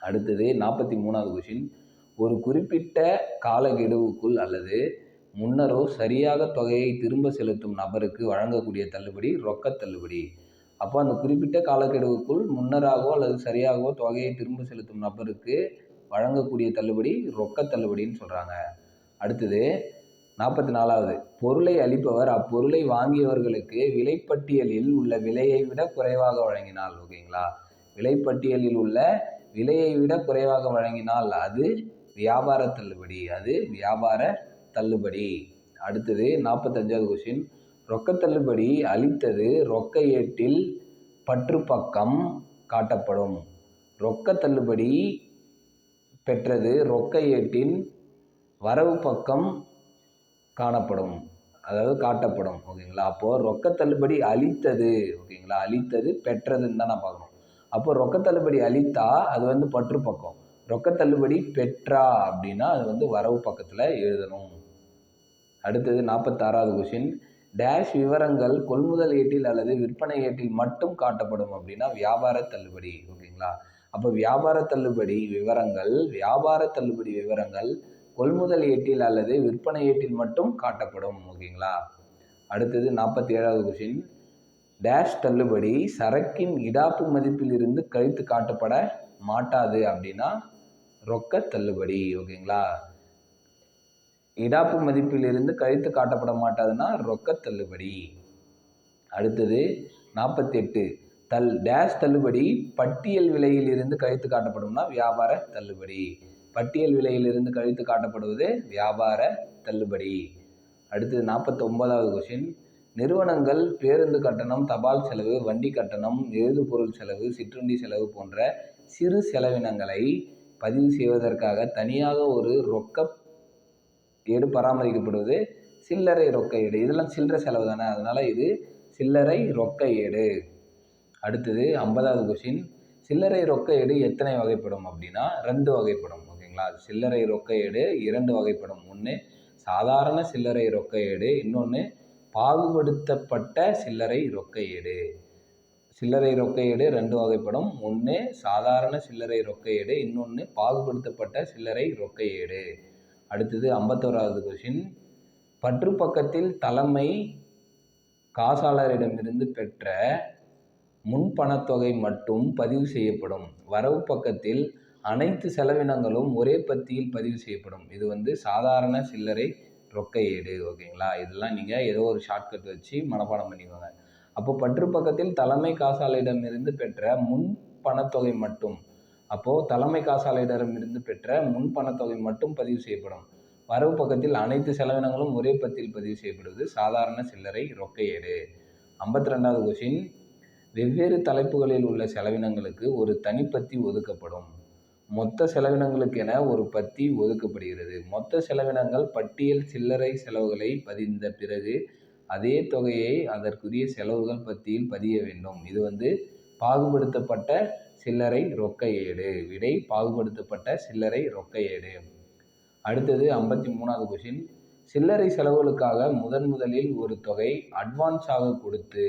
அடுத்தது 43வது கொஷின். ஒரு குறிப்பிட்ட காலக்கெடுவுக்குள் அல்லது முன்னரோ சரியாக தொகையை திரும்ப செலுத்தும் நபருக்கு வழங்கக்கூடிய தள்ளுபடி ரொக்க தள்ளுபடி. அப்போ அந்த குறிப்பிட்ட காலக்கெடுவுக்குள் முன்னராகவோ அல்லது சரியாகவோ தொகையை திரும்ப செலுத்தும் நபருக்கு வழங்கக்கூடிய தள்ளுபடி ரொக்க தள்ளுபடின்னு சொல்கிறாங்க. அடுத்தது 44வது. பொருளை அளிப்பவர் அப்பொருளை வாங்கியவர்களுக்கு விலைப்பட்டியலில் உள்ள விலையை விட குறைவாக வழங்கினால். ஓகேங்களா, விலைப்பட்டியலில் உள்ள விலையை விட குறைவாக வழங்கினால் அது வியாபார தள்ளுபடி. அடுத்தது 45வது கொஸ்டின். ரொக்க தள்ளுபடி அளித்தது ரொக்க ஏட்டில் பற்று பக்கம் காட்டப்படும். ரொக்க தள்ளுபடி பெற்றது ரொக்க ஏட்டின் வரவு பக்கம் காட்டப்படும். ஓகேங்களா. அப்போது ரொக்க தள்ளுபடி அளித்தது, ஓகேங்களா, அளித்தது பெற்றதுன்னு தான் நான் பார்க்கணும். அப்போ ரொக்க தள்ளுபடி அளித்தா அது பற்று பக்கம், ரொக்க தள்ளுபடி பெற்றா அப்படின்னா அது வரவு பக்கத்தில் எழுதணும். அடுத்தது 46வது கொஸ்டின். டேஷ் விவரங்கள் கொள்முதல் ஏட்டில் அல்லது விற்பனை ஏட்டில் மட்டும் காட்டப்படும் அப்படின்னா வியாபார தள்ளுபடி. ஓகேங்களா. அப்போ வியாபார தள்ளுபடி விவரங்கள் கொள்முதல் ஏட்டில் அல்லது விற்பனை ஏட்டில் மட்டும் காட்டப்படும். ஓகேங்களா. அடுத்தது 47வது கொஸ்டின். டேஷ் தள்ளுபடி சரக்கின் இடாப்பு மதிப்பில் இருந்து கழித்து காட்டப்பட மாட்டாது அப்படின்னா ரொக்க தள்ளுபடி. ஓகேங்களா. இடாப்பு மதிப்பில் இருந்து கழித்து காட்டப்பட மாட்டாதுன்னா ரொக்க தள்ளுபடி. அடுத்தது 48. டேஷ் தள்ளுபடி பட்டியல் விலையில் இருந்து கழித்து காட்டப்படும்னா வியாபார தள்ளுபடி. பட்டியல் விலையில் இருந்து கழித்து காட்டப்படுவது வியாபார தள்ளுபடி. அடுத்தது 49வது கொஸ்டின். நிறுவனங்கள் பேருந்து கட்டணம், தபால் செலவு, வண்டி கட்டணம், எழுதுபொருள் செலவு, சிற்றுண்டி செலவு போன்ற சிறு செலவினங்களை பதிவு செய்வதற்காக தனியாக ஒரு ரொக்க ஏடு பராமரிக்கப்படுவது சில்லறை ரொக்க ஏடு. இதெல்லாம் சில்லறை செலவு தானே, அதனால் இது சில்லறை ரொக்க ஏடு. அடுத்தது 50வது கொஸ்டின். சில்லறை ரொக்க ஏடு எத்தனை வகைப்படும் அப்படின்னா 2 வகைப்படும். ஓகேங்களா. சில்லறை ரொக்க ஏடு 2 வகைப்படும். ஒன்று சாதாரண சில்லறை ரொக்க ஏடு, இன்னொன்று பாகுபடுத்தப்பட்ட சில்லறை ரொக்க ஏடு. சில்லறை ரொக்க ஏடு 2 வகைப்படும். ஒன்று சாதாரண சில்லறை ரொக்க ஏடு, இன்னொன்று பாகுபடுத்தப்பட்ட சில்லறை ரொக்க ஏடு. அடுத்தது 51வது கொஸ்டின். பற்று பக்கத்தில் தலைமை காசாளரிடமிருந்து பெற்ற முன்பணத்தொகை மட்டும் பதிவு செய்யப்படும். வரவு பக்கத்தில் அனைத்து செலவினங்களும் ஒரே பத்தியில் பதிவு செய்யப்படும். இது சாதாரண சில்லறை ரொக்க ஏடு. ஓகேங்களா. இதெல்லாம் நீங்கள் ஏதோ ஒரு ஷார்ட்கட் வச்சு மனப்பாடம் பண்ணிக்கோங்க. அப்போ பற்று பக்கத்தில் தலைமை காசாளரிடமிருந்து பெற்ற முன்பணத்தொகை மட்டும், அப்போது தலைமை காசாளரிடமிருந்து பெற்ற முன்பணத்தொகை மட்டும் பதிவு செய்யப்படும். வரவு பக்கத்தில் அனைத்து செலவினங்களும் ஒரே பத்தியில் பதிவு செய்யப்படுவது சாதாரண சில்லறை ரொக்க ஏடு. 52வது கொஸ்டின். வெவ்வேறு தலைப்புகளில் உள்ள செலவினங்களுக்கு ஒரு தனிப்பத்தி ஒதுக்கப்படும். மொத்த செலவினங்களுக்கென ஒரு பத்தி ஒதுக்கப்படுகிறது. மொத்த செலவினங்கள் பட்டியல் சில்லறை செலவுகளை பதிந்த பிறகு அதே தொகையை அதற்குரிய செலவுகள் பத்தியில் பதிய வேண்டும். இது பாகுபடுத்தப்பட்ட சில்லறை ரொக்க ஏடு. விடை பாகுபடுத்தப்பட்ட சில்லறை ரொக்க ஏடு. அடுத்தது 53வது கொஸ்டின். சில்லறை செலவுகளுக்காக முதலில் ஒரு தொகை அட்வான்ஸாக கொடுத்து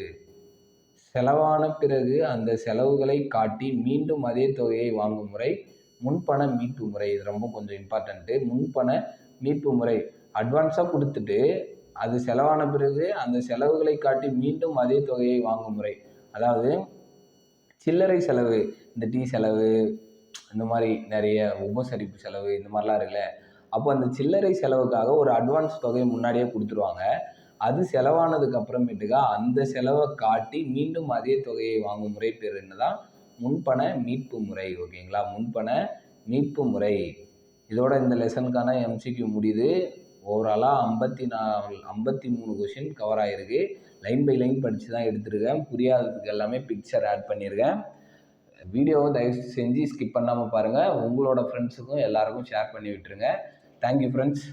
செலவான பிறகு அந்த செலவுகளை காட்டி மீண்டும் அதே தொகையை வாங்கும் முறை முன்பண மீட்பு முறை. இது ரொம்ப கொஞ்சம் இம்பார்ட்டண்ட்டு. முன்பண மீட்பு முறை. அட்வான்ஸாக கொடுத்துட்டு அது செலவான பிறகு அந்த செலவுகளை காட்டி மீண்டும் அதே தொகையை வாங்கும் முறை. அதாவது சில்லறை செலவு, இந்த டீ செலவு, இந்த மாதிரி நிறைய உபசரிப்பு செலவு, இந்த மாதிரிலாம் இருக்குல்ல. அப்போ அந்த சில்லறை செலவுக்காக ஒரு அட்வான்ஸ் தொகையை முன்னாடியே கொடுத்துருவாங்க. அது செலவானதுக்கு அப்புறமேட்டுக்கா அந்த செலவை காட்டி மீண்டும் அதே தொகையை வாங்கும் முறை பேர் என்னதான் முன்பண மீட்பு முறை. ஓகேங்களா. முன்பண மீட்பு முறை. இதோட இந்த லெசனுக்கான எம்சிக்யூ முடியுது. ஓவராலாக 53 கொஷின் கவர் ஆகிருக்கு. லைன் பை லைன் படித்து தான் எடுத்துருக்கேன். புரியாததுக்கு எல்லாமே பிக்சர் ஆட் பண்ணியிருக்கேன். வீடியோவை தயவு செஞ்சு ஸ்கிப் பண்ணாமல் பாருங்கள். உங்களோட ஃப்ரெண்ட்ஸுக்கும் எல்லாருக்கும் ஷேர் பண்ணி விட்டுருங்க. Thank you friends.